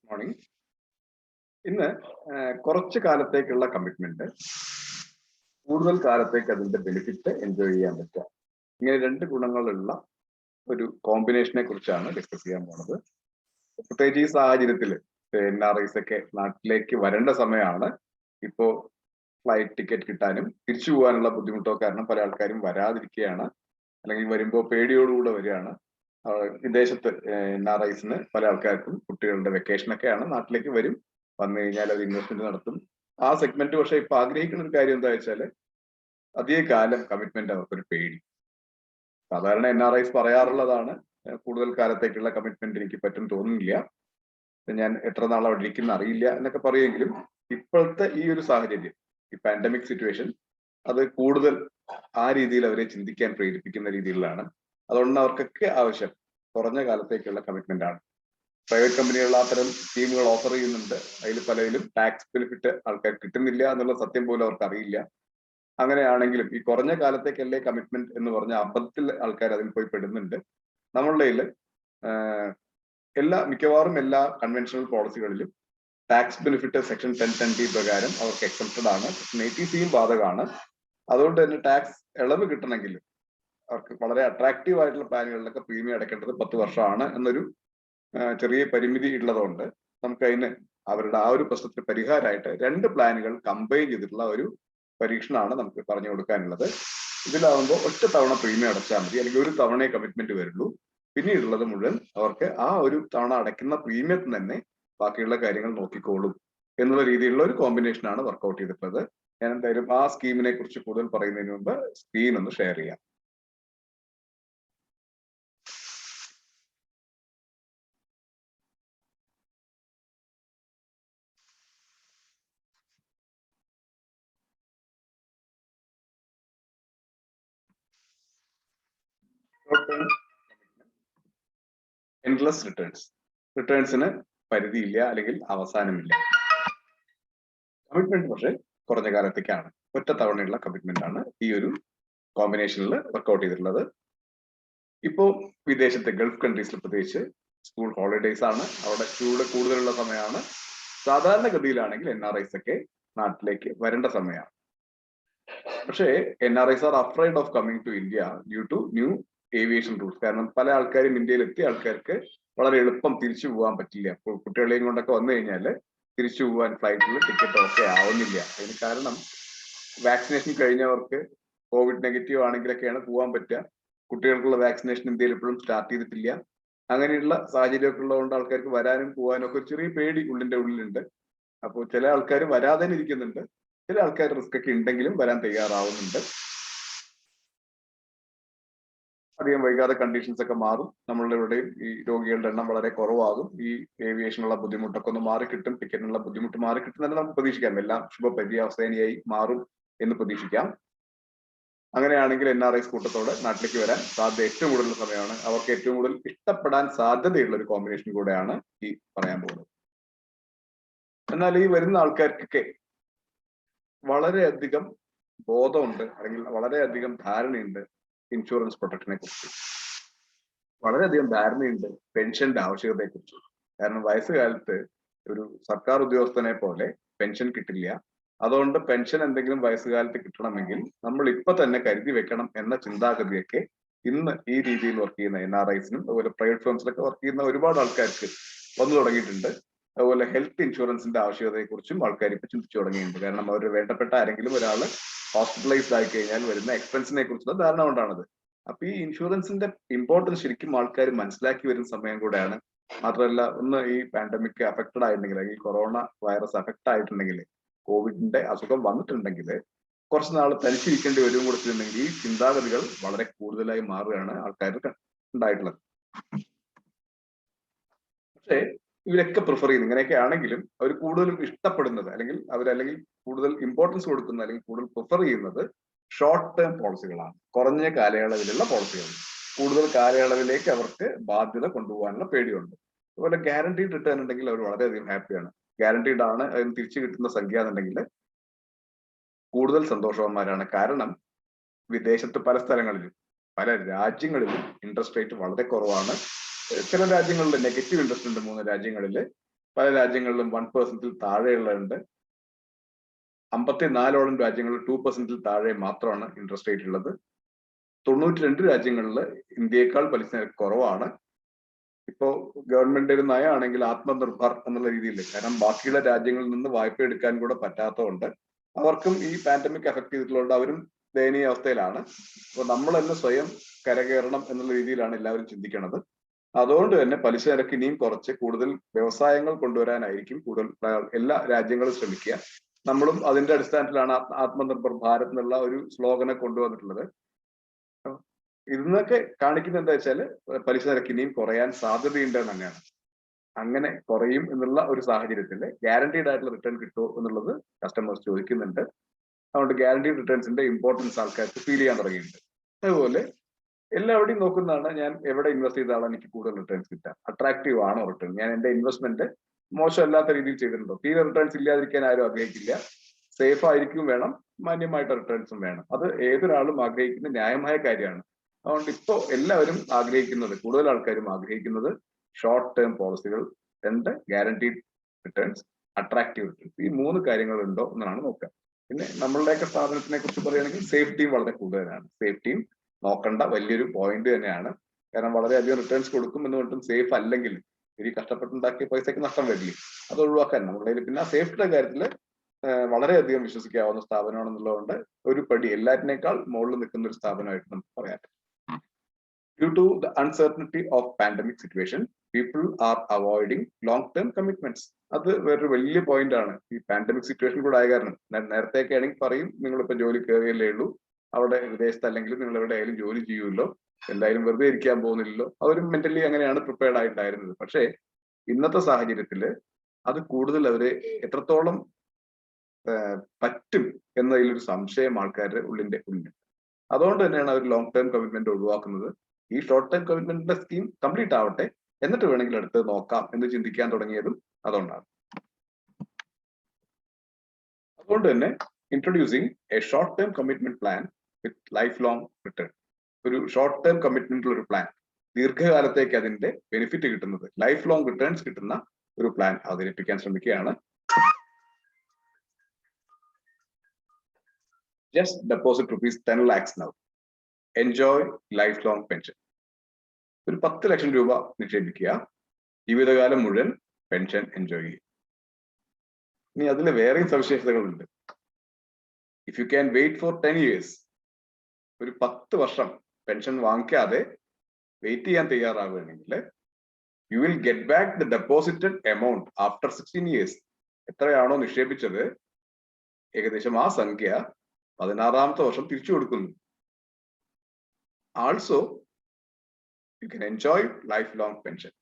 Morning. ഇന്ന് കുറച്ച് കാലത്തേക്കുള്ള commitment, കൂടുതൽ കാലത്തേക്ക് അതിന്റെ ബെനിഫിറ്റ് എൻജോയ് ചെയ്യാൻ പറ്റുക, ഇങ്ങനെ രണ്ട് ഗുണങ്ങളുള്ള ഒരു കോമ്പിനേഷനെ കുറിച്ചാണ് ഡിസ്കസ് ചെയ്യാൻ പോണത്. പ്രത്യേകിച്ച് ഈ സാഹചര്യത്തിൽ NRIs ഒക്കെ നാട്ടിലേക്ക് വരേണ്ട സമയമാണ്. ഇപ്പോ ഫ്ലൈറ്റ് ടിക്കറ്റ് കിട്ടാനും തിരിച്ചു പോകാനുള്ള ബുദ്ധിമുട്ടോ കാരണം പല ആൾക്കാരും വരാതിരിക്കുകയാണ്, അല്ലെങ്കിൽ വരുമ്പോൾ പേടിയോടുകൂടെ വരികയാണ്. വിദേശത്ത് NRIസിന് പല ആൾക്കാർക്കും കുട്ടികളുടെ വെക്കേഷനൊക്കെയാണ്, നാട്ടിലേക്ക് വരും, വന്നു കഴിഞ്ഞാൽ അത് ഇൻവെസ്റ്റ്മെന്റ് നടത്തും. ആ സെഗ്മെന്റ് പക്ഷെ ഇപ്പൊ ആഗ്രഹിക്കുന്ന ഒരു കാര്യം എന്താ വെച്ചാല് അധിക കാലം കമ്മിറ്റ്മെന്റ് അവർക്കൊരു പേടി. സാധാരണ NRIs പറയാറുള്ളതാണ്, കൂടുതൽ കാലത്തേക്കുള്ള കമ്മിറ്റ്മെന്റ് എനിക്ക് പറ്റും തോന്നുന്നില്ല, ഞാൻ എത്ര നാൾ അവിടെ ഇരിക്കുന്ന അറിയില്ല എന്നൊക്കെ പറയുമെങ്കിലും ഇപ്പോഴത്തെ ഈ ഒരു സാഹചര്യം, ഈ പാൻഡമിക് സിറ്റുവേഷൻ, അത് കൂടുതൽ ആ രീതിയിൽ അവരെ ചിന്തിക്കാൻ പ്രേരിപ്പിക്കുന്ന രീതിയിലാണ്. അതുകൊണ്ട് അവർക്കൊക്കെ ആവശ്യം കുറഞ്ഞ കാലത്തേക്കുള്ള കമ്മിറ്റ്മെന്റ് ആണ്. പ്രൈവറ്റ് കമ്പനികൾ അത്തരം സ്കീമുകൾ ഓഫർ ചെയ്യുന്നുണ്ട്. അതിൽ പലതിലും ടാക്സ് ബെനിഫിറ്റ് ആൾക്കാർ കിട്ടുന്നില്ല എന്നുള്ള സത്യം പോലും അവർക്ക് അറിയില്ല. അങ്ങനെയാണെങ്കിലും ഈ കുറഞ്ഞ കാലത്തേക്കല്ലേ കമ്മിറ്റ്മെന്റ് എന്ന് പറഞ്ഞ അബദ്ധത്തിൽ ആൾക്കാർ അതിൽ പോയി പെടുന്നുണ്ട്. നമ്മളുടെ മിക്കവാറും എല്ലാ കൺവെൻഷണൽ പോളിസികളിലും ടാക്സ് ബെനിഫിറ്റ് സെക്ഷൻ 1010D പ്രകാരം അവർക്ക് എക്സംപ്റ്റഡ് ആണ്. സെക്ഷൻ 80Cയും ബാധകമാണ്. അതുകൊണ്ട് തന്നെ ടാക്സ് ഇളവ് കിട്ടണമെങ്കിൽ അവർക്ക് വളരെ അട്രാക്റ്റീവ് ആയിട്ടുള്ള പ്ലാനുകളിലൊക്കെ പ്രീമിയം അടയ്ക്കേണ്ടത് 10 വർഷമാണ് എന്നൊരു ചെറിയ പരിമിതി ഉള്ളതുകൊണ്ട് നമുക്ക് അതിന് അവരുടെ ആ ഒരു പ്രശ്നത്തിന് പരിഹാരമായിട്ട് രണ്ട് പ്ലാനുകൾ കമ്പൈൻ ചെയ്തിട്ടുള്ള ഒരു പരീക്ഷണമാണ് നമുക്ക് പറഞ്ഞു കൊടുക്കാനുള്ളത്. ഇതിലാവുമ്പോൾ ഒറ്റ തവണ പ്രീമിയം അടച്ചാൽ മതി, അല്ലെങ്കിൽ ഒരു തവണയെ കമ്മിറ്റ്മെന്റ് വരുള്ളൂ. പിന്നീടുള്ളത് മുഴുവൻ അവർക്ക് ആ ഒരു തവണ അടയ്ക്കുന്ന പ്രീമിയത്തിൽ തന്നെ ബാക്കിയുള്ള കാര്യങ്ങൾ നോക്കിക്കോളും എന്നുള്ള രീതിയിലുള്ള ഒരു കോമ്പിനേഷനാണ് വർക്ക്ഔട്ട് ചെയ്തിട്ടുള്ളത്. ഞാൻ എന്തായാലും ആ സ്കീമിനെ കുറിച്ച് കൂടുതൽ പറയുന്നതിന് മുമ്പ് സ്ക്രീൻ ഒന്ന് ഷെയർ ചെയ്യാം. എൻഡ്ലെസ് റിട്ടേൺസിന് പരിധിയില്ല, അല്ലെങ്കിൽ അവസാനമില്ല. കമ്മിറ്റ്മെന്റ് പക്ഷെ കുറഞ്ഞ കാലത്തേക്കാണ്, ഒറ്റ തവണയുള്ള കമ്മിറ്റ്മെന്റ് ആണ് ഈ ഒരു കോമ്പിനേഷനിൽ വർക്ക്ഔട്ട് ചെയ്തിട്ടുള്ളത്. ഇപ്പോ വിദേശത്തെ ഗൾഫ് കൺട്രീസിൽ പ്രത്യേകിച്ച് സ്കൂൾ ഹോളിഡേയ്സ് ആണ്, അവിടെ ചൂട് കൂടുതലുള്ള സമയമാണ്. സാധാരണഗതിയിലാണെങ്കിൽ NRIs ഒക്കെ നാട്ടിലേക്ക് വരേണ്ട സമയമാണ്. പക്ഷേ NRIs are afraid of coming to India due to new aviation rules. കാരണം പല ആൾക്കാരും ഇന്ത്യയിൽ എത്തിയ ആൾക്കാർക്ക് വളരെ എളുപ്പം തിരിച്ചു പോകാൻ പറ്റില്ല. അപ്പോൾ കുട്ടികളെയും കൊണ്ടൊക്കെ വന്നു കഴിഞ്ഞാൽ തിരിച്ചു പോകാൻ ഫ്ലൈറ്റിൽ ടിക്കറ്റ് ഒക്കെ ആവുന്നില്ല. അതിന് കാരണം വാക്സിനേഷൻ കഴിഞ്ഞവർക്ക് കോവിഡ് നെഗറ്റീവ് ആണെങ്കിലൊക്കെയാണ് പോകാൻ പറ്റുക. കുട്ടികൾക്കുള്ള വാക്സിനേഷൻ ഇന്ത്യയിൽ ഇപ്പോഴും സ്റ്റാർട്ട് ചെയ്തിട്ടില്ല. അങ്ങനെയുള്ള സാഹചര്യമൊക്കെ ഉള്ളതുകൊണ്ട് ആൾക്കാർക്ക് വരാനും പോകാനും ഒക്കെ ഒരു ചെറിയ പേടി ഉള്ളിന്റെ ഉള്ളിലുണ്ട്. അപ്പോൾ ചില ആൾക്കാർ വരാതെ ഇരിക്കുന്നുണ്ട്, ചില ആൾക്കാർ റിസ്ക് ഒക്കെ ഉണ്ടെങ്കിലും വരാൻ തയ്യാറാവുന്നുണ്ട്. അധികം വൈകാതെ കണ്ടീഷൻസ് ഒക്കെ മാറും, നമ്മളുടെ ഇവിടെയും ഈ രോഗികളുടെ എണ്ണം വളരെ കുറവാകും, ഈ ഏവിയേഷനുള്ള ബുദ്ധിമുട്ടൊക്കെ ഒന്ന് മാറിക്കിട്ടും, ടിക്കറ്റിനുള്ള ബുദ്ധിമുട്ട് മാറിക്കിട്ടും തന്നെ നമുക്ക് പ്രതീക്ഷിക്കാം. എല്ലാം ശുഭപര്യവസാനിയായി മാറും എന്ന് പ്രതീക്ഷിക്കാം. അങ്ങനെയാണെങ്കിൽ NRIs കൂട്ടത്തോടെ നാട്ടിലേക്ക് വരാൻ സാധ്യത ഏറ്റവും കൂടുതലുള്ള സമയമാണ്. അവർക്ക് ഏറ്റവും കൂടുതൽ ഇഷ്ടപ്പെടാൻ സാധ്യതയുള്ള ഒരു കോമ്പിനേഷൻ കൂടെയാണ് ഈ പറയാൻ പോകുന്നത്. എന്നാൽ ഈ വരുന്ന ആൾക്കാർക്കൊക്കെ വളരെയധികം ബോധമുണ്ട്, അല്ലെങ്കിൽ വളരെയധികം ധാരണയുണ്ട് ഇൻഷുറൻസ് പ്രൊട്ടക്ഷനെ കുറിച്ച്. വളരെയധികം ധാരണയുണ്ട് പെൻഷന്റെ ആവശ്യകതയെ കുറിച്ച്. കാരണം വയസ്സുകാലത്ത് ഒരു സർക്കാർ ഉദ്യോഗസ്ഥനെ പോലെ പെൻഷൻ കിട്ടില്ല. അതുകൊണ്ട് പെൻഷൻ എന്തെങ്കിലും വയസ്സുകാലത്ത് കിട്ടണമെങ്കിൽ നമ്മൾ ഇപ്പൊ തന്നെ കരുതി വെക്കണം എന്ന ചിന്താഗതിയൊക്കെ ഇന്ന് ഈ രീതിയിൽ വർക്ക് ചെയ്യുന്ന NRIസിനും അതുപോലെ പ്രൈവറ്റ് ഫേംസിലൊക്കെ വർക്ക് ചെയ്യുന്ന ഒരുപാട് ആൾക്കാർക്ക് വന്നു തുടങ്ങിയിട്ടുണ്ട്. അതുപോലെ ഹെൽത്ത് ഇൻഷുറൻസിന്റെ ആവശ്യകതയെ കുറിച്ചും ആൾക്കാർ ഇപ്പൊ ചിന്തിച്ചു തുടങ്ങിയിട്ടുണ്ട്. കാരണം അവർ വേണ്ടപ്പെട്ട ആരെങ്കിലും ഒരാൾ ഹോസ്പിറ്റലൈസ്ഡ് ആയി കഴിഞ്ഞാൽ വരുന്ന എക്സ്പെൻസിനെ കുറിച്ചുള്ള ധാരണ കൊണ്ടാണത്. അപ്പൊ ഈ ഇൻഷുറൻസിന്റെ ഇമ്പോർട്ടൻസ് ശരിക്കും ആൾക്കാർ മനസ്സിലാക്കി വരുന്ന സമയം കൂടെയാണ്. മാത്രമല്ല, ഒന്ന് ഈ പാൻഡമിക് അഫക്റ്റഡ് ആയിട്ടുണ്ടെങ്കിൽ, അല്ലെങ്കിൽ കൊറോണ വൈറസ് അഫക്റ്റ് ആയിട്ടുണ്ടെങ്കിൽ, കോവിഡിന്റെ അസുഖം വന്നിട്ടുണ്ടെങ്കിൽ കുറച്ച് നാൾ തനിച്ചിരിക്കേണ്ടി വരും കൊടുത്തിട്ടുണ്ടെങ്കിൽ ഈ ചിന്താഗതികൾ വളരെ കൂടുതലായി മാറുകയാണ് ആൾക്കാർക്ക് ഉണ്ടായിട്ടുള്ളത്. പക്ഷേ ഇവരൊക്കെ പ്രിഫർ ചെയ്യുന്നത്, ഇങ്ങനെയൊക്കെ ആണെങ്കിലും അവർ കൂടുതലും ഇഷ്ടപ്പെടുന്നത്, അല്ലെങ്കിൽ കൂടുതൽ ഇമ്പോർട്ടൻസ് കൊടുക്കുന്നത്, അല്ലെങ്കിൽ കൂടുതൽ പ്രിഫർ ചെയ്യുന്നത് ഷോർട്ട് ടേം പോളിസികളാണ്. കുറഞ്ഞ കാലയളവിലുള്ള പോളിസികൾ. കൂടുതൽ കാലയളവിലേക്ക് അവർക്ക് ബാധ്യത കൊണ്ടുപോകാനുള്ള പേടിയുണ്ട്. അതുപോലെ ഗ്യാരണ്ടീഡ് റിട്ടേൺ ഉണ്ടെങ്കിൽ അവർ വളരെയധികം ഹാപ്പിയാണ്. ഗ്യാരണ്ടീഡ് ആണ്, അതിന് തിരിച്ചു കിട്ടുന്ന സംഖ്യ എന്നുണ്ടെങ്കിൽ കൂടുതൽ സന്തോഷവാന്മാരാണ്. കാരണം വിദേശത്ത് പല സ്ഥലങ്ങളിലും, പല രാജ്യങ്ങളിലും ഇൻട്രസ്റ്റ് റേറ്റ് വളരെ കുറവാണ്. ചില രാജ്യങ്ങളിൽ നെഗറ്റീവ് ഇൻട്രസ്റ്റ് ഉണ്ട്. 3 രാജ്യങ്ങളിൽ പല രാജ്യങ്ങളിലും 1% താഴെയുള്ളതുണ്ട്. 54ഓളം രാജ്യങ്ങളിൽ 2% താഴെ മാത്രമാണ് ഇൻട്രസ്റ്റ് റേറ്റ് ഉള്ളത്. 92 രാജ്യങ്ങളിൽ ഇന്ത്യയേക്കാൾ പലിശ നിരക്ക് കുറവാണ്. ഇപ്പോ ഗവൺമെന്റ് ഒരു നയമാണെങ്കിൽ ആത്മനിർഭർ എന്നുള്ള രീതിയിൽ, കാരണം ബാക്കിയുള്ള രാജ്യങ്ങളിൽ നിന്ന് വായ്പ എടുക്കാൻ കൂടെ പറ്റാത്തതുകൊണ്ട് അവർക്കും ഈ പാൻഡമിക് എഫക്ട് ചെയ്തിട്ടുള്ളതുകൊണ്ട് അവരും ദയനീയ അവസ്ഥയിലാണ്. അപ്പോൾ നമ്മൾ തന്നെ സ്വയം കരകയറണം എന്നുള്ള രീതിയിലാണ് എല്ലാവരും ചിന്തിക്കുന്നത്. അതുകൊണ്ട് തന്നെ പലിശ നിരക്ക് ഇനിയും കുറച്ച് കൂടുതൽ വ്യവസായങ്ങൾ കൊണ്ടുവരാനായിരിക്കും കൂടുതൽ എല്ലാ രാജ്യങ്ങളും ശ്രമിക്കുക. നമ്മളും അതിന്റെ അടിസ്ഥാനത്തിലാണ് ആത്മനിർഭർ ഭാരത് എന്നുള്ള ഒരു സ്ലോഗനെ കൊണ്ടുവന്നിട്ടുള്ളത്. ഇന്നൊക്കെ കാണിക്കുന്നത് എന്താ വെച്ചാല് പലിശ നിരക്ക് ഇനിയും കുറയാൻ സാധ്യതയുണ്ട് തന്നെയാണ്. അങ്ങനെ കുറയും എന്നുള്ള ഒരു സാഹചര്യത്തിൽ ഗ്യാരണ്ടീഡ് ആയിട്ടുള്ള റിട്ടേൺ കിട്ടുമോ എന്നുള്ളത് കസ്റ്റമേഴ്സ് ചോദിക്കുന്നുണ്ട്. അതുകൊണ്ട് ഗ്യാരണ്ടീഡ് റിട്ടേൺസിന്റെ ഇമ്പോർട്ടൻസ് ആൾക്കാർക്ക് ഫീൽ ചെയ്യാൻ തുടങ്ങിയിട്ടുണ്ട്. അതുപോലെ എല്ലാവരുടെയും നോക്കുന്നതാണ്, ഞാൻ എവിടെ ഇൻവെസ്റ്റ് ചെയ്താലാണ് എനിക്ക് കൂടുതൽ റിട്ടേൺസ് കിട്ടുക, അട്രാക്റ്റീവ് ആണോ റിട്ടേൺ, ഞാൻ എന്റെ ഇൻവെസ്റ്റ്മെന്റ് മോശമല്ലാത്ത രീതിയിൽ ചെയ്തിട്ടുണ്ടോ. തീരെ റിട്ടേൺസ് ഇല്ലാതിരിക്കാൻ ആരും ആഗ്രഹിക്കില്ല. സേഫ് ആയിരിക്കും വേണം, മാന്യമായിട്ട് റിട്ടേൺസും വേണം. അത് ഏതൊരാളും ആഗ്രഹിക്കുന്ന ന്യായമായ കാര്യമാണ്. അതുകൊണ്ട് ഇപ്പോൾ എല്ലാവരും ആഗ്രഹിക്കുന്നത്, കൂടുതൽ ആൾക്കാരും ആഗ്രഹിക്കുന്നത് ഷോർട്ട് ടേം പോളിസികൾ, 2 ഗ്യാരണ്ടീഡ് റിട്ടേൺസ്, അട്രാക്റ്റീവ് റിട്ടേൺസ്, ഈ 3 കാര്യങ്ങളുണ്ടോ എന്നാണ് നോക്കുക. പിന്നെ നമ്മളുടെയൊക്കെ സ്ഥാപനത്തിനെ കുറിച്ച് പറയുകയാണെങ്കിൽ സേഫ്റ്റിയും വളരെ കൂടുതലാണ്. സേഫ്റ്റിയും നോക്കേണ്ട വലിയൊരു പോയിന്റ് തന്നെയാണ്. കാരണം വളരെയധികം റിട്ടേൺസ് കൊടുക്കും എന്നുകൊണ്ടും സേഫ് അല്ലെങ്കിൽ ഈ കഷ്ടപ്പെട്ടുണ്ടാക്കിയ പൈസയ്ക്ക് നഷ്ടം വരില്ലേ, അത് ഒഴിവാക്കാൻ നമ്മുടെ കയ്യിൽ. പിന്നെ സേഫ്റ്റിയുടെ കാര്യത്തിൽ വളരെയധികം വിശ്വസിക്കാവുന്ന സ്ഥാപനമാണെന്നുള്ളതുകൊണ്ട് ഒരു പടി എല്ലാറ്റിനേക്കാൾ മുകളിൽ നിൽക്കുന്ന ഒരു സ്ഥാപനമായിട്ട് നമുക്ക് പറയാം. Due to the uncertainty of pandemic situation, people are avoiding long-term commitments. അത് വേറൊരു വലിയ പോയിന്റ് ആണ്. ഈ പാൻഡമിക് സിറ്റുവേഷൻ കൂടെ ആയ കാരണം, നേരത്തെയൊക്കെ ആണെങ്കിൽ പറയും നിങ്ങളിപ്പോ ജോലി കയറിയല്ലേ ഉള്ളൂ, അവിടെ വിദേശത്ത് അല്ലെങ്കിൽ നിങ്ങൾ എവിടെയായാലും ജോലി ചെയ്യുമല്ലോ, എന്തായാലും വെറുതെ ഇരിക്കാൻ പോകുന്നില്ലല്ലോ. അവരും മെന്റലി അങ്ങനെയാണ് പ്രിപ്പയർഡ് ആയിട്ടായിരുന്നത്. പക്ഷേ ഇന്നത്തെ സാഹചര്യത്തിൽ അത് കൂടുതൽ അവരെ എത്രത്തോളം പറ്റും എന്നതിലൊരു സംശയം ആൾക്കാരുടെ ഉള്ളിന്റെ ഉള്ളിൽ. അതുകൊണ്ട് തന്നെയാണ് അവർ ലോങ് ടേം കമ്മിറ്റ്മെന്റ് ഒഴിവാക്കുന്നത്. ഈ ഷോർട്ട് ടൈം കമ്മിറ്റ്മെന്റിന്റെ സ്കീം കംപ്ലീറ്റ് ആവട്ടെ, എന്നിട്ട് വേണമെങ്കിൽ അടുത്ത് നോക്കാം എന്ന് ചിന്തിക്കാൻ തുടങ്ങിയതും അതുകൊണ്ടാണ്. അതുകൊണ്ട് തന്നെ introducing A short term commitment plan with life long return. ഒരു ഷോർട്ട് ടേം കമ്മിറ്റ്മെന്റിലുള്ള ഒരു പ്ലാൻ, ദീർഘകാലത്തേക്ക് അതിന്റെ ബെനിഫിറ്റ് കിട്ടുന്നത്, ലൈഫ് ലോങ് റിട്ടേൺസ് കിട്ടുന്ന ഒരു പ്ലാൻ അവതരിപ്പിക്കാൻ ശ്രമിക്കുകയാണ്. Just deposit ₹10 lakhs now. Enjoy lifelong pension. ഒരു 10 ലക്ഷം രൂപ നിക്ഷേപിക്കുക, ജീവിതകാലം മുഴുവൻ പെൻഷൻ എൻജോയ് ചെയ്യുക. ഇനി അതിൽ വേറെയും സവിശേഷതകളുണ്ട്. If you can wait for 10 years, ഒരു 10 വർഷം പെൻഷൻ വാങ്ങിക്കാതെ വെയിറ്റ് ചെയ്യാൻ തയ്യാറാവുകയാണെങ്കിൽ you will get back the deposited amount after 16 years. എത്രയാണോ നിക്ഷേപിച്ചത് ഏകദേശം ആ സംഖ്യ 16ാമത്തെ വർഷം തിരിച്ചു കൊടുക്കുന്നു. Also you can enjoy lifelong pension.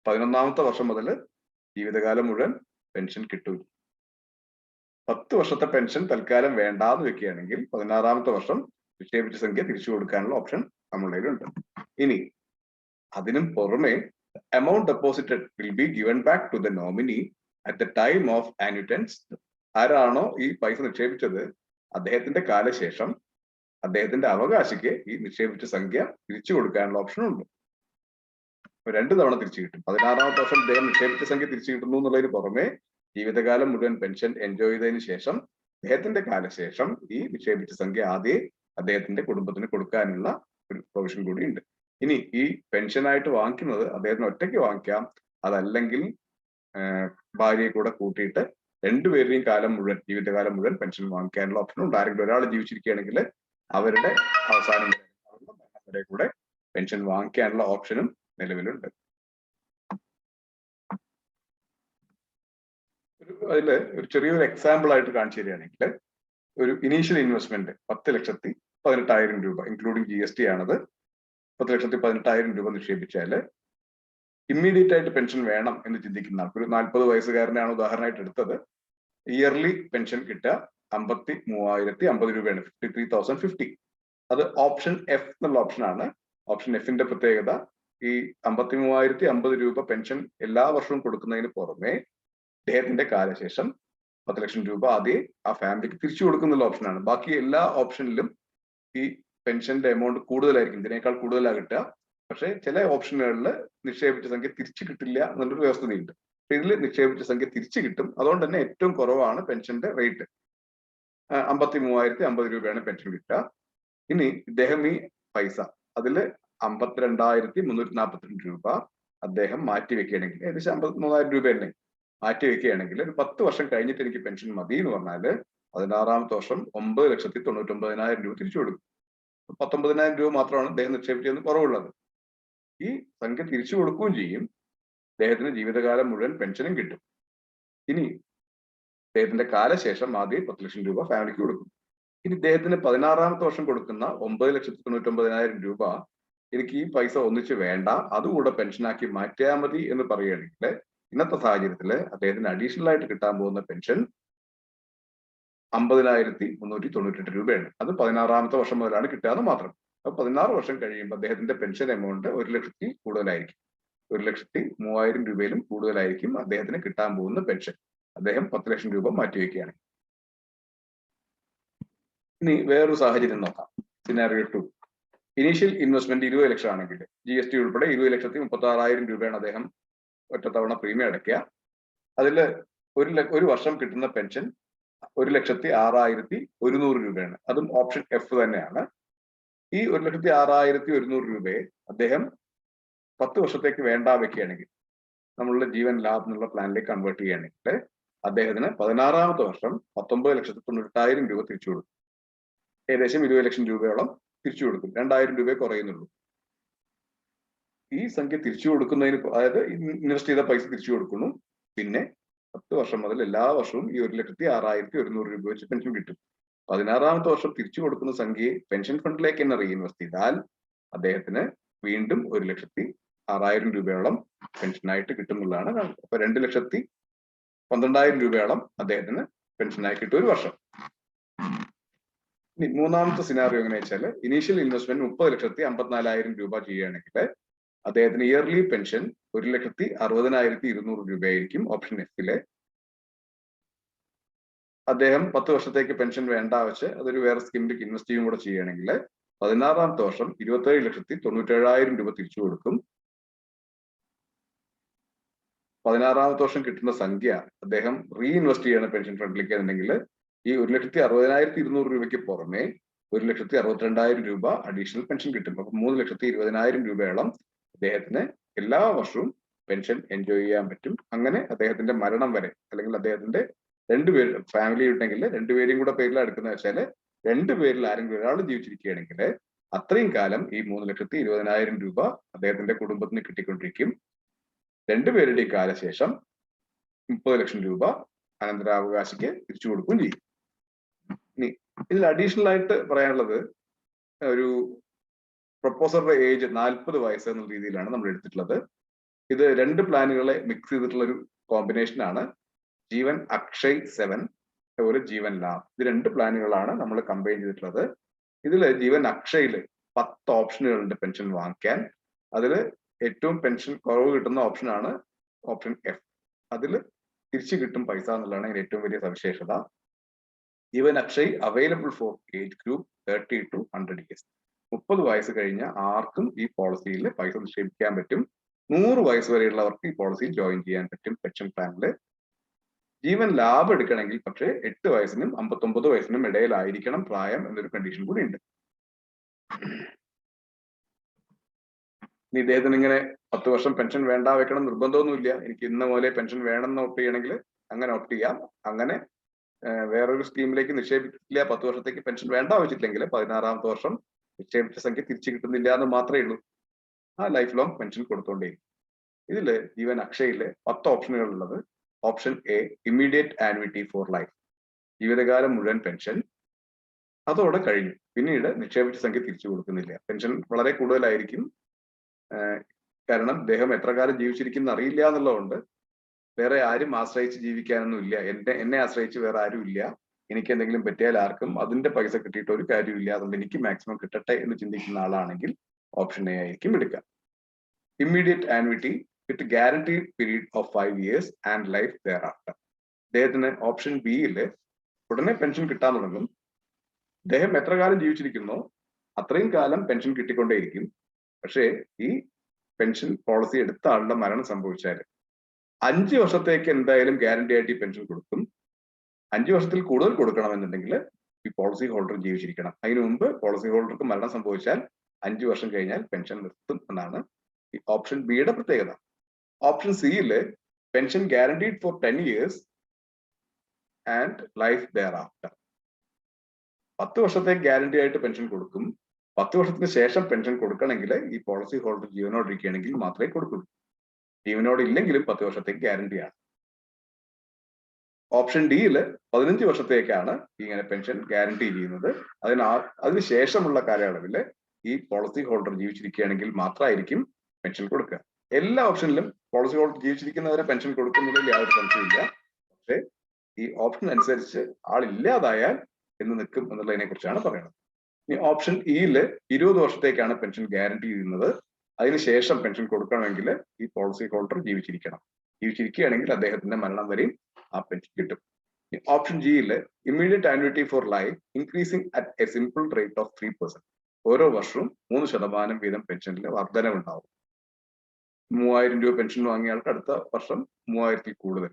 11ാമത്തെ വർഷം മുതൽ ജീവിതകാലം മുഴുവൻ പെൻഷൻ കിട്ടും. 10 വർഷത്തെ പെൻഷൻ തൽക്കാലം വേണ്ടാന്ന് വെക്കുകയാണെങ്കിൽ 16ാമത്തെ വർഷം നിക്ഷേപിച്ച സംഖ്യ തിരിച്ചു കൊടുക്കാനുള്ള ഓപ്ഷൻ നമ്മളുടെ കയ്യിലുണ്ട്. ഇനി അതിനും പുറമെ amount deposited will be given back to the nominee at the time of annuitant's. ആരാണോ ഈ പൈസ നിക്ഷേപിച്ചത് അദ്ദേഹത്തിന്റെ കാലശേഷം അദ്ദേഹത്തിന്റെ അവകാശിക്ക് ഈ നിക്ഷേപിച്ച സംഖ്യ തിരിച്ചു കൊടുക്കാനുള്ള ഓപ്ഷൻ ഉണ്ട്. 2 തവണ തിരിച്ചു കിട്ടും. 16ാമത്തെ വർഷം അദ്ദേഹം നിക്ഷേപിച്ച സംഖ്യ തിരിച്ചു കിട്ടുന്നു എന്നുള്ളതിന് പുറമെ ജീവിതകാലം മുഴുവൻ പെൻഷൻ എൻജോയ് ചെയ്തതിനു ശേഷം അദ്ദേഹത്തിന്റെ കാലശേഷം ഈ നിക്ഷേപിച്ച സംഖ്യ ആദ്യം അദ്ദേഹത്തിന്റെ കുടുംബത്തിന് കൊടുക്കാനുള്ള ഒരു പ്രൊവിഷൻ കൂടി ഉണ്ട്. ഇനി ഈ പെൻഷനായിട്ട് വാങ്ങിക്കുന്നത് അദ്ദേഹത്തിന് ഒറ്റയ്ക്ക് വാങ്ങിക്കാം, അതല്ലെങ്കിൽ ഭാര്യയെ കൂടെ കൂട്ടിയിട്ട് 2 പേരുടെയും കാലം മുഴുവൻ, ജീവിതകാലം മുഴുവൻ പെൻഷൻ വാങ്ങിക്കാനുള്ള ഓപ്ഷൻ ഉണ്ട്. ആരെങ്കിലും ഒരാൾ ജീവിച്ചിരിക്കുകയാണെങ്കിൽ അവരുടെ അവസാനം വരെ കൂടെ പെൻഷൻ വാങ്ങിക്കാനുള്ള ഓപ്ഷനും നിലവിലുണ്ട്. അതിൽ ഒരു ചെറിയൊരു എക്സാമ്പിൾ ആയിട്ട് കാണിച്ചു തരികയാണെങ്കിൽ, ഒരു ഇനീഷ്യൽ ഇൻവെസ്റ്റ്മെന്റ് 10,18,000 രൂപ ഇൻക്ലൂഡിംഗ് GST ആണത്. 10,18,000 രൂപ നിക്ഷേപിച്ചാൽ ഇമ്മീഡിയറ്റ് ആയിട്ട് പെൻഷൻ വേണം എന്ന് ചിന്തിക്കുന്ന ആൾക്ക്, ഒരു 40 വയസ്സുകാരനെയാണ് ഉദാഹരണമായിട്ട് എടുത്തത്, ഇയർലി പെൻഷൻ കിട്ടുക 53,050 രൂപയാണ്, 53,050. അത് ഓപ്ഷൻ F എന്നുള്ള ഓപ്ഷനാണ്. ഓപ്ഷൻ Fന്റെ പ്രത്യേകത ഈ 53,050 രൂപ പെൻഷൻ എല്ലാ വർഷവും കൊടുക്കുന്നതിന് പുറമെ അദ്ദേഹത്തിന്റെ കാലശേഷം 10 ലക്ഷം രൂപ ആദ്യം ആ ഫാമിലിക്ക് തിരിച്ചു കൊടുക്കുന്നുള്ള ഓപ്ഷനാണ്. ബാക്കി എല്ലാ ഓപ്ഷനിലും ഈ പെൻഷന്റെ എമൗണ്ട് കൂടുതലായിരിക്കും, ഇതിനേക്കാൾ കൂടുതലാണ് കിട്ടുക. പക്ഷേ ചില ഓപ്ഷനുകളിൽ നിക്ഷേപിച്ച സംഖ്യ തിരിച്ചു കിട്ടില്ല എന്നുള്ളൊരു വ്യവസ്ഥതയുണ്ട്. ഇതിൽ നിക്ഷേപിച്ച സംഖ്യ തിരിച്ചു കിട്ടും. അതുകൊണ്ട് തന്നെ ഏറ്റവും കുറവാണ് പെൻഷന്റെ റേറ്റ്. 53,050 രൂപയാണ് പെൻഷൻ കിട്ടുക. ഇനി ഇദ്ദേഹം ഈ പൈസ അതിൽ 52,342 രൂപ അദ്ദേഹം മാറ്റി വെക്കുകയാണെങ്കിൽ, ഏകദേശം 53,000 രൂപ തന്നെ മാറ്റി വെക്കുകയാണെങ്കിൽ, ഒരു 10 വർഷം കഴിഞ്ഞിട്ട് എനിക്ക് പെൻഷൻ മതി എന്ന് പറഞ്ഞാല് 16ാമത്തെ വർഷം 9,99,000 രൂപ തിരിച്ചു കൊടുക്കും. 19,000 രൂപ മാത്രമാണ് അദ്ദേഹം നിക്ഷേപിച്ചതെന്ന് കുറവുള്ളത്. ഈ സംഖ്യ തിരിച്ചു കൊടുക്കുകയും ചെയ്യും. അദ്ദേഹത്തിന് ജീവിതകാലം മുഴുവൻ പെൻഷനും കിട്ടും. ഇനി അദ്ദേഹത്തിന്റെ കാലശേഷം ആദ്യം 10 ലക്ഷം രൂപ ഫാമിലിക്ക് കൊടുക്കും. ഇനി ഇദ്ദേഹത്തിന് 16ാമത്തെ വർഷം കൊടുക്കുന്ന 9,99,000 രൂപ എനിക്ക് ഈ പൈസ ഒന്നിച്ച് വേണ്ട, അതുകൂടെ പെൻഷനാക്കി മാറ്റിയാൽ മതി എന്ന് പറയുകയാണെങ്കിൽ ഇന്നത്തെ സാഹചര്യത്തിൽ അദ്ദേഹത്തിന് അഡീഷണൽ ആയിട്ട് കിട്ടാൻ പോകുന്ന പെൻഷൻ 50,398 രൂപയാണ്. അത് 16ാമത്തെ വർഷം മുതലാണ് കിട്ടുക മാത്രം. അപ്പൊ 16 വർഷം കഴിയുമ്പോൾ അദ്ദേഹത്തിന്റെ പെൻഷൻ എമൗണ്ട് 1 ലക്ഷത്തിൽ കൂടുതലായിരിക്കും. 1,03,000 രൂപയിലും കൂടുതലായിരിക്കും അദ്ദേഹത്തിന് കിട്ടാൻ പോകുന്ന പെൻഷൻ. അദ്ദേഹം 10 ലക്ഷം രൂപ മാറ്റിവെക്കുകയാണ്. ഇനി വേറൊരു സാഹചര്യം നോക്കാം. സിനാരിയോ 2. ഇനീഷ്യൽ ഇൻവെസ്റ്റ്മെന്റ് 20 ലക്ഷം ആണെങ്കിൽ GST ഉൾപ്പെടെ 20,36,000 രൂപയാണ് അദ്ദേഹം ഒറ്റത്തവണ പ്രീമിയം അടയ്ക്കുക. അതിൽ ഒരു വർഷം കിട്ടുന്ന പെൻഷൻ 1,06,100 രൂപയാണ്. അതും ഓപ്ഷൻ എഫ് തന്നെയാണ്. ഈ 1,06,100 രൂപയെ അദ്ദേഹം 10 വർഷത്തേക്ക് വേണ്ട വെക്കുകയാണെങ്കിൽ, നമ്മളുടെ ജീവൻ ലാഭ് എന്നുള്ള പ്ലാനിലേക്ക് കൺവേർട്ട് ചെയ്യുകയാണെങ്കിൽ അദ്ദേഹത്തിന് 16ാമത്തെ വർഷം 19,98,000 രൂപ തിരിച്ചു കൊടുക്കും. ഏകദേശം 20 ലക്ഷം രൂപയോളം തിരിച്ചു കൊടുക്കും. 2,000 രൂപയെ കുറയുന്നുള്ളൂ. ഈ സംഖ്യ തിരിച്ചു കൊടുക്കുന്നതിന്, അതായത് ഇൻവെസ്റ്റ് ചെയ്ത പൈസ തിരിച്ചു കൊടുക്കുന്നു. പിന്നെ 10 വർഷം മുതൽ എല്ലാ വർഷവും ഈ 1,06,100 രൂപ വെച്ച് പെൻഷൻ കിട്ടും. 16ാമത്തെ വർഷം തിരിച്ചു കൊടുക്കുന്ന സംഖ്യയെ പെൻഷൻ ഫണ്ടിലേക്ക് തന്നെ റീഇൻവെസ്റ്റ് ചെയ്താൽ അദ്ദേഹത്തിന് വീണ്ടും 1,06,000 രൂപയോളം പെൻഷനായിട്ട് കിട്ടുന്നുള്ളതാണ്. അപ്പൊ 2,12,000 രൂപയോളം അദ്ദേഹത്തിന് പെൻഷനായി കിട്ടും ഒരു വർഷം. ഇനി മൂന്നാമത്തെ സിനാറിയോ എങ്ങനെ വെച്ചാൽ, ഇനീഷ്യൽ ഇൻവെസ്റ്റ്മെന്റ് 30,54,000 രൂപ ചെയ്യുകയാണെങ്കിൽ അദ്ദേഹത്തിന് ഇയർലി പെൻഷൻ 1,60,200 രൂപയായിരിക്കും ഓപ്ഷൻ എഫിലെ. അദ്ദേഹം 10 വർഷത്തേക്ക് പെൻഷൻ വേണ്ട വെച്ച് അതൊരു വേറെ സ്കീമിലേക്ക് ഇൻവെസ്റ്റ് ചെയ്യും കൂടെ ചെയ്യുകയാണെങ്കിൽ 16ാമത്തെ വർഷം 27,97,000 രൂപ തിരിച്ചു കൊടുക്കും. 16ാമത്തെ വർഷം കിട്ടുന്ന സംഖ്യ അദ്ദേഹം റീഇൻവെസ്റ്റ് ചെയ്യണ പെൻഷൻ ഫണ്ടിലേക്ക് എന്നുണ്ടെങ്കിൽ ഈ 1,60,200 രൂപയ്ക്ക് പുറമെ 1,62,000 രൂപ അഡീഷണൽ പെൻഷൻ കിട്ടും. അപ്പൊ 3,20,000 രൂപയോളം അദ്ദേഹത്തിന് എല്ലാ വർഷവും പെൻഷൻ എൻജോയ് ചെയ്യാൻ പറ്റും. അങ്ങനെ അദ്ദേഹത്തിന്റെ മരണം വരെ, അല്ലെങ്കിൽ അദ്ദേഹത്തിന്റെ രണ്ടുപേര് ഫാമിലി ഉണ്ടെങ്കിൽ രണ്ടുപേരെയും കൂടെ പേരിലാണ് എടുക്കുന്നത് വെച്ചാൽ, രണ്ടുപേരിൽ ആരെങ്കിലും ഒരാൾ ജീവിച്ചിരിക്കുകയാണെങ്കിൽ അത്രയും കാലം ഈ 3,20,000 രൂപ അദ്ദേഹത്തിന്റെ കുടുംബത്തിന് കിട്ടിക്കൊണ്ടിരിക്കും. രണ്ടുപേരുടെയും കാലശേഷം 30 ലക്ഷം രൂപ അനന്തരാവകാശിക്ക് തിരിച്ചു കൊടുക്കുകയും ചെയ്യും. ഇനി ഇതിൽ അഡീഷണൽ ആയിട്ട് പറയാനുള്ളത്, ഒരു പ്രൊപ്പോസറുടെ ഏജ് 40 വയസ്സ് എന്ന രീതിയിലാണ് നമ്മൾ എടുത്തിട്ടുള്ളത്. ഇത് 2 പ്ലാനുകളെ മിക്സ് ചെയ്തിട്ടുള്ള ഒരു കോമ്പിനേഷൻ ആണ്. ജീവൻ അക്ഷയ് 7 അതുപോലെ ജീവൻ ലാഭ്, ഇത് 2 പ്ലാനുകളാണ് നമ്മൾ കമ്പൈൻ ചെയ്തിട്ടുള്ളത്. ഇതിൽ ജീവൻ അക്ഷയില് 10 ഓപ്ഷനുകളുണ്ട് പെൻഷൻ വാങ്ങിക്കാൻ. അതിൽ ഏറ്റവും പെൻഷൻ കുറവ് കിട്ടുന്ന ഓപ്ഷനാണ് ഓപ്ഷൻ എഫ്. അതിൽ തിരിച്ചു കിട്ടും പൈസ എന്നുള്ളതാണ് ഇതിന്റെ ഏറ്റവും വലിയ സവിശേഷത. Jeevan Akshay available for age group 30 to 100 years. 30 വയസ്സ് കഴിഞ്ഞ ആർക്കും ഈ പോളിസിയിൽ പൈസ നിക്ഷേപിക്കാൻ പറ്റും. 100 വയസ്സ് വരെയുള്ളവർക്ക് ഈ പോളിസിയിൽ ജോയിൻ ചെയ്യാൻ പറ്റും പെൻഷൻ പ്ലാനിൽ. ജീവൻ ലാഭം എടുക്കണമെങ്കിൽ പക്ഷേ 8 വയസ്സിനും 59 വയസ്സിനും ഇടയിലായിരിക്കണം പ്രായം എന്നൊരു കണ്ടീഷൻ കൂടി ഉണ്ട്. ഇനി ഇദ്ദേഹത്തിന് ഇങ്ങനെ 10 വർഷം പെൻഷൻ വേണ്ട വെക്കണം നിർബന്ധമൊന്നുമില്ല. എനിക്ക് ഇന്ന പോലെ പെൻഷൻ വേണമെന്ന് ഓപ്റ്റ് ചെയ്യണമെങ്കിൽ അങ്ങനെ ഓപ്റ്റ് ചെയ്യാം. അങ്ങനെ വേറൊരു സ്കീമിലേക്ക് നിക്ഷേപിച്ചില്ല, 10 വർഷത്തേക്ക് പെൻഷൻ വേണ്ട വെച്ചിട്ടില്ലെങ്കിൽ 16ാമത്തെ വർഷം നിക്ഷേപിച്ച സംഖ്യ തിരിച്ചു കിട്ടുന്നില്ല എന്ന് മാത്രമേ ഉള്ളൂ. ആ ലൈഫ് ലോങ് പെൻഷൻ കൊടുത്തോണ്ടേയിരിക്കും. ഇതില് ജീവൻ അക്ഷയില് 10 ഓപ്ഷനുകൾ ഉള്ളത്. Option A immediate annuity for life, ജീവിതകാലം മുഴുവൻ പെൻഷൻ, അതോടെ കഴിഞ്ഞു. പിന്നീട് നിക്ഷേപിച്ച സംഖ്യ തിരിച്ചു കൊടുക്കുന്നില്ല. പെൻഷൻ വളരെ കൂടുതലായിരിക്കും. കാരണം അദ്ദേഹം എത്ര കാലം ജീവിച്ചിരിക്കുന്ന അറിയില്ല എന്നുള്ളതുകൊണ്ട് വേറെ ആരും ആശ്രയിച്ച് ജീവിക്കാനൊന്നും ഇല്ല. എന്നെ ആശ്രയിച്ച് വേറെ ആരും ഇല്ല. എനിക്ക് എന്തെങ്കിലും പറ്റിയാൽ ആർക്കും അതിന്റെ പൈസ കിട്ടിയിട്ട് ഒരു കാര്യമില്ല, അതുകൊണ്ട് എനിക്ക് മാക്സിമം കിട്ടട്ടെ എന്ന് ചിന്തിക്കുന്ന ആളാണെങ്കിൽ ഓപ്ഷൻ എ ആയിരിക്കും എടുക്കുക. Immediate annuity with guaranteed period of 5 years and life thereafter. അദ്ദേഹത്തിന് ഓപ്ഷൻ ബിയില് ഉടനെ പെൻഷൻ കിട്ടാൻ തുടങ്ങും. അദ്ദേഹം എത്ര കാലം ജീവിച്ചിരിക്കുന്നോ അത്രയും കാലം പെൻഷൻ കിട്ടിക്കൊണ്ടേയിരിക്കും. പക്ഷേ ഈ പെൻഷൻ പോളിസി എടുത്ത ആളുടെ മരണം സംഭവിച്ചാൽ 5 വർഷത്തേക്ക് എന്തായാലും ഗ്യാരണ്ടി ആയിട്ട് ഈ പെൻഷൻ കൊടുക്കും. 5 വർഷത്തിൽ കൂടുതൽ കൊടുക്കണമെന്നുണ്ടെങ്കിൽ ഈ പോളിസി ഹോൾഡർ ജീവിച്ചിരിക്കണം. അതിനു മുമ്പ് പോളിസി ഹോൾഡർക്ക് മരണം സംഭവിച്ചാൽ 5 വർഷം കഴിഞ്ഞാൽ പെൻഷൻ നിർത്തും എന്നാണ് ഈ ഓപ്ഷൻ ബിയുടെ പ്രത്യേകത. ഓപ്ഷൻ സിയില് pension guaranteed for 10 years and life thereafter. 10 വർഷത്തേക്ക് ഗ്യാരണ്ടി ആയിട്ട് പെൻഷൻ കൊടുക്കും. 10 വർഷത്തിന് ശേഷം പെൻഷൻ കൊടുക്കണമെങ്കിൽ ഈ പോളിസി ഹോൾഡർ ജീവനോടിരിക്കുകയാണെങ്കിൽ മാത്രമേ കൊടുക്കുള്ളൂ. ജീവനോട് ഇല്ലെങ്കിലും 10 വർഷത്തേക്ക് ഗ്യാരണ്ടിയാണ്. ഓപ്ഷൻ ഡിയില് 15 വർഷത്തേക്കാണ് ഇങ്ങനെ പെൻഷൻ ഗ്യാരണ്ടി ചെയ്യുന്നത്. അതിനുശേഷമുള്ള കാലയളവില് ഈ പോളിസി ഹോൾഡർ ജീവിച്ചിരിക്കുകയാണെങ്കിൽ മാത്രമായിരിക്കും പെൻഷൻ കൊടുക്കുക. എല്ലാ ഓപ്ഷനിലും പോളിസി ഹോൾഡർ ജീവിച്ചിരിക്കുന്നവരെ പെൻഷൻ കൊടുക്കുന്നതിൽ യാതൊരു സംശയമില്ല. പക്ഷേ ഈ ഓപ്ഷൻ അനുസരിച്ച് ആളില്ലാതായാൽ എന്ന് നിൽക്കും എന്നുള്ളതിനെ കുറിച്ചാണ് പറയുന്നത്. ഈ ഓപ്ഷൻ ഇയില് 20 വർഷത്തേക്കാണ് പെൻഷൻ ഗ്യാരണ്ടി ചെയ്യുന്നത്. അതിനുശേഷം പെൻഷൻ കൊടുക്കണമെങ്കിൽ ഈ പോളിസി ഹോൾഡർ ജീവിച്ചിരിക്കണം. ജീവിച്ചിരിക്കുകയാണെങ്കിൽ അദ്ദേഹത്തിന്റെ മരണം വരെയും ആ പെൻഷൻ കിട്ടും. ഓപ്ഷൻ ജിയില് immediate annuity for life increasing at a simple rate of 3%. ഓരോ വർഷവും 3% വീതം പെൻഷനിൽ വർധനവുണ്ടാവും. 3000 രൂപ പെൻഷൻ വാങ്ങിയ ആൾക്ക് അടുത്ത വർഷം 3000 കൂടുതൽ,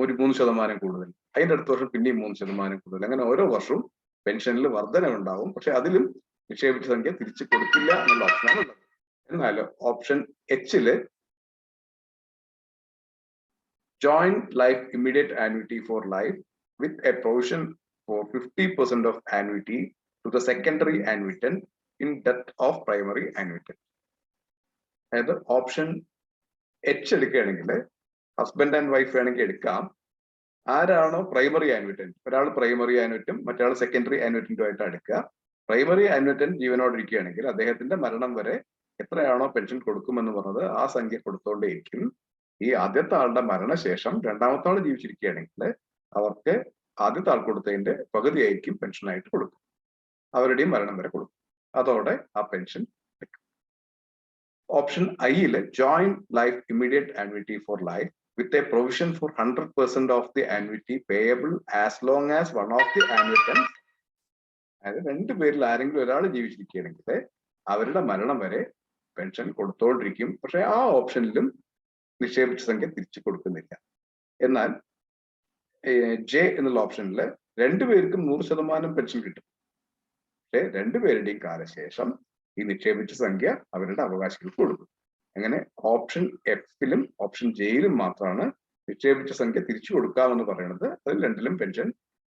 ഒരു 3% കൂടുതൽ, അതിന്റെ അടുത്ത വർഷം പിന്നെയും 3% കൂടുതൽ, അങ്ങനെ ഓരോ വർഷവും പെൻഷനിൽ വർധനവുണ്ടാവും. പക്ഷെ അതിലും നിക്ഷേപിച്ച സംഖ്യ തിരിച്ചു കൊടുക്കില്ല എന്നുള്ള ഓപ്ഷനാണ് ഉള്ളത്. എന്നാൽ option എച്ചില് joint life immediate annuity for life with a provision for 50% of annuity to the secondary annuitant in death of primary annuitant. അതായത് ഓപ്ഷൻ എച്ച് എടുക്കുകയാണെങ്കിൽ ഹസ്ബൻഡ് ആൻഡ് വൈഫ് വേണമെങ്കിൽ എടുക്കാം. ആരാണോ പ്രൈമറി ആനുവിറ്റന്റ്, ഒരാൾ പ്രൈമറി ആനുവിറ്റും മറ്റൊരാൾ സെക്കൻഡറി ആനുവിറ്റന്റും ആയിട്ട് എടുക്കുക. പ്രൈമറി ആനുവിറ്റന്റ് ജീവനോടിരിക്കുകയാണെങ്കിൽ അദ്ദേഹത്തിന്റെ മരണം വരെ എത്രയാണോ പെൻഷൻ കൊടുക്കുമെന്ന് പറഞ്ഞത് ആ സംഖ്യ കൊടുത്തോണ്ടേയിരിക്കും. ഈ ആദ്യത്തെ ആളുടെ മരണശേഷം രണ്ടാമത്തെ ആൾ ജീവിച്ചിരിക്കുകയാണെങ്കിൽ അവർക്ക് ആദ്യത്തെ ആൾ കൊടുത്തതിന്റെ പകുതിയായിരിക്കും പെൻഷനായിട്ട് കൊടുക്കും. അവരുടെയും മരണം വരെ കൊടുക്കും. അതോടെ ആ പെൻഷൻ എടുക്കും. ഓപ്ഷൻ ഐയില് joint life immediate annuity for life with a provision for 100% of the annuity payable as long as one of the annuitants. അതായത് 2 പേരിൽ ആരെങ്കിലും ഒരാൾ ജീവിച്ചിരിക്കുകയാണെങ്കിൽ അവരുടെ മരണം വരെ പെൻഷൻ കൊടുത്തോണ്ടിരിക്കും. പക്ഷെ ആ ഓപ്ഷനിലും നിക്ഷേപിച്ച സംഖ്യ തിരിച്ചു കൊടുക്കുന്നില്ല. എന്നാൽ ജെ എന്നുള്ള ഓപ്ഷനിൽ 2 പേർക്കും 100% പെൻഷൻ കിട്ടും. പക്ഷെ 2 പേരുടെയും കാലശേഷം ഈ നിക്ഷേപിച്ച സംഖ്യ അവരുടെ അവകാശികൾക്ക് കൊടുക്കും. അങ്ങനെ ഓപ്ഷൻ എഫിലും ഓപ്ഷൻ ജെയിലും മാത്രമാണ് നിക്ഷേപിച്ച സംഖ്യ തിരിച്ചു കൊടുക്കാമെന്ന് പറയുന്നത്. അതിൽ രണ്ടിലും പെൻഷൻ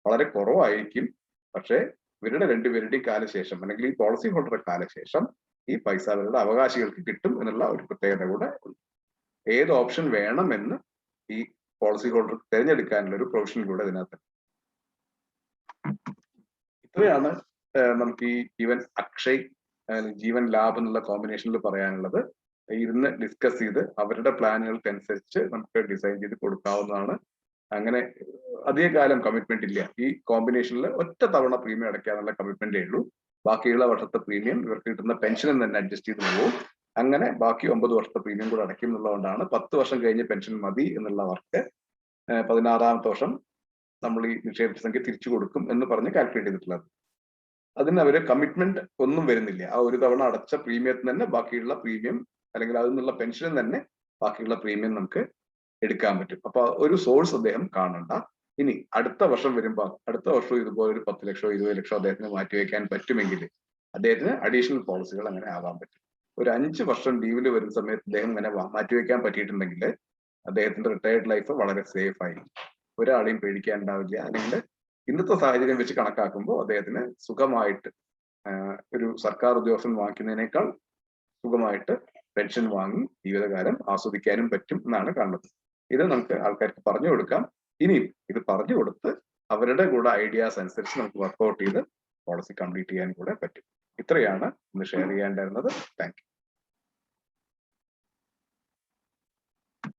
വളരെ കുറവായിരിക്കും. പക്ഷെ ഇവരുടെ 2 പേരുടെയും കാലശേഷം അല്ലെങ്കിൽ ഈ പോളിസി ഹോൾഡറുടെ കാലശേഷം ഈ പൈസ അവരുടെ അവകാശികൾക്ക് കിട്ടും എന്നുള്ള ഒരു പ്രത്യേകത കൂടെ ഉണ്ട്. ഏത് ഓപ്ഷൻ വേണമെന്ന് ഈ പോളിസി ഹോൾഡർ തിരഞ്ഞെടുക്കാനുള്ള ഒരു പ്രൊവിഷനിലൂടെ ഇതിനകത്ത്. ഇത്രയാണ് നമുക്ക് ഈ ജീവൻ അക്ഷയ് ജീവൻ ലാഭ് എന്നുള്ള കോമ്പിനേഷനിൽ പറയാനുള്ളത്. ഇരുന്ന് ഡിസ്കസ് ചെയ്ത് അവരുടെ പ്ലാനുകൾക്ക് അനുസരിച്ച് നമുക്ക് ഡിസൈൻ ചെയ്ത് കൊടുക്കാവുന്നതാണ്. അങ്ങനെ അധികകാലം കമ്മിറ്റ്മെന്റ് ഇല്ല. ഈ കോമ്പിനേഷനിൽ ഒറ്റ തവണ പ്രീമിയം അടയ്ക്കാനുള്ള കമ്മിറ്റ്മെന്റേ ഉള്ളൂ. ബാക്കിയുള്ള വർഷത്തെ പ്രീമിയം ഇവർക്ക് കിട്ടുന്ന പെൻഷനും തന്നെ അഡ്ജസ്റ്റ് ചെയ്ത് പോകും. അങ്ങനെ ബാക്കി 9 വർഷത്തെ പ്രീമിയം കൂടെ അടയ്ക്കും എന്നുള്ളതുകൊണ്ടാണ് 10 വർഷം കഴിഞ്ഞ് പെൻഷൻ മതി എന്നുള്ളവർക്ക് 16ാമത്തെ വർഷം നമ്മൾ ഈ നിക്ഷേപിച്ച സംഖ്യ തിരിച്ചു കൊടുക്കും എന്ന് പറഞ്ഞ് കാൽക്കുലേറ്റ് ചെയ്തിട്ടുള്ളത്. അതിന് അവര് കമ്മിറ്റ്മെന്റ് ഒന്നും വരുന്നില്ല. ആ ഒരു തവണ അടച്ച പ്രീമിയത്തിന് തന്നെ ബാക്കിയുള്ള പ്രീമിയം അല്ലെങ്കിൽ അതിൽ നിന്നുള്ള പെൻഷനും തന്നെ ബാക്കിയുള്ള പ്രീമിയം നമുക്ക് എടുക്കാൻ പറ്റും. അപ്പൊ ഒരു സോഴ്സ് അദ്ദേഹം കാണണ്ട. ഇനി അടുത്ത വർഷം വരുമ്പോൾ അടുത്ത വർഷം ഇതുപോലെ ഒരു 10 ലക്ഷമോ 20 ലക്ഷമോ അദ്ദേഹത്തിന് മാറ്റിവെക്കാൻ പറ്റുമെങ്കിൽ അദ്ദേഹത്തിന് അഡീഷണൽ പോളിസികൾ അങ്ങനെ ആവാൻ പറ്റും. ഒരു 5 വർഷം ലീവിൽ വരുന്ന സമയത്ത് അദ്ദേഹം ഇങ്ങനെ മാറ്റിവെക്കാൻ പറ്റിയിട്ടുണ്ടെങ്കിൽ അദ്ദേഹത്തിന്റെ റിട്ടയർഡ് ലൈഫ് വളരെ സേഫ് ആയിരിക്കും. ഒരാളെയും പേടിക്കാനുണ്ടാവില്ല. അല്ലെങ്കിൽ ഇന്നത്തെ സാഹചര്യം വെച്ച് കണക്കാക്കുമ്പോൾ അദ്ദേഹത്തിന് സുഖമായിട്ട് ഒരു സർക്കാർ ഉദ്യോഗസ്ഥൻ വാങ്ങിക്കുന്നതിനേക്കാൾ സുഖമായിട്ട് പെൻഷൻ വാങ്ങി ജീവിതകാലം ആസ്വദിക്കാനും പറ്റും എന്നാണ് കാണുന്നത്. ഇത് നമുക്ക് ആൾക്കാർക്ക് പറഞ്ഞു കൊടുക്കാം. ഇനിയും ഇത് പറഞ്ഞു കൊടുത്ത് അവരുടെ കൂടെ ഐഡിയാസ് അനുസരിച്ച് നമുക്ക് വർക്ക്ഔട്ട് ചെയ്ത് പോളിസി കംപ്ലീറ്റ് ചെയ്യാൻ കൂടെ പറ്റും. ഇത്രയാണ് ഇന്ന് ഷെയർ ചെയ്യാണ്ടായിരുന്നത്. Thank you.